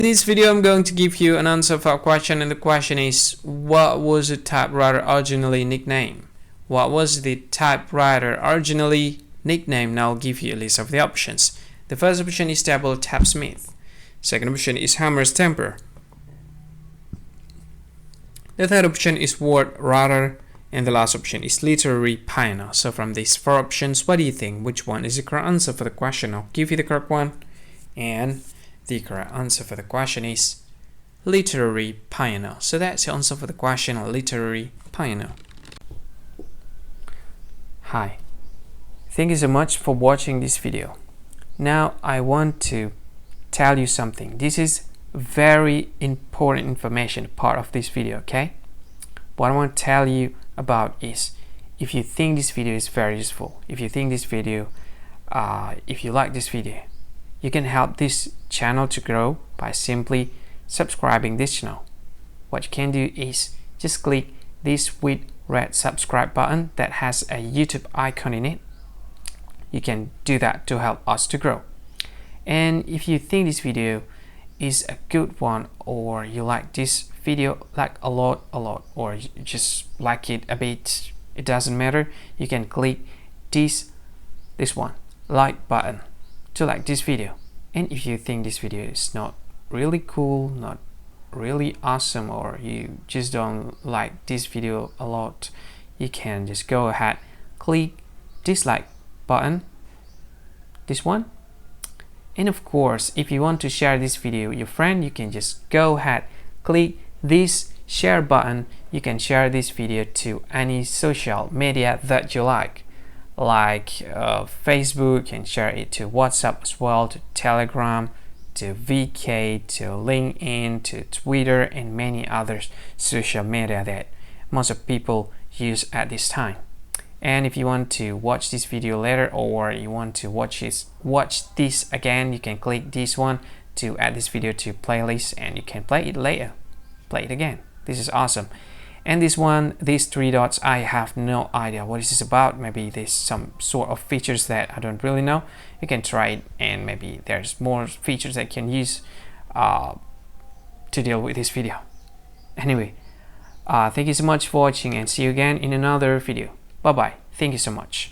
In this video, I'm going to give you an answer for a question, and the question is, what was the typewriter originally nicknamed? What was the typewriter originally nicknamed? Now I'll give you a list of the options. The first option is table tapsmith. Second option is hammer's temper. The third option is word writer. And the last option is literary pioneer. So from these four options, what do you think? Which one is the correct answer for the question? I'll give you the correct one. And the correct answer for the question is literary pioneer. So that's the answer for the question, literary pioneer. Hi. Thank you so much for watching this video. Now I want to tell you something. This is very important information, part of this video, okay? What I want to tell you about is, if you think this video is very useful, if you think this video, if you like this video, you can help this channel to grow by simply subscribing this channel. What you can do is just click this with red subscribe button that has a YouTube icon in it. You can do that to help us to grow. And if you think this video is a good one, or you like this video like a lot, or you just like it a bit, it doesn't matter, you can click this one, like button, to like this video. And if you think this video is not really cool, not really awesome, or you just don't like this video a lot, you can just go ahead, click dislike button, this one. And of course, if you want to share this video with your friend, you can just go ahead, click this share button. You can share this video to any social media that you like Facebook, and share it to WhatsApp as well, to Telegram, to VK, to LinkedIn, to Twitter, and many other social media that most of people use at this time. And if you want to watch this video later, or you want to watch this again, you can click this one to add this video to playlist, and you can play it later, play it again. This is awesome. And this one, these three dots, I have no idea what this is about. Maybe there's some sort of features that I don't really know. You can try it, and maybe there's more features that you can use to deal with this video. Anyway, thank you so much for watching, and see you again in another video. Bye bye. Thank you so much.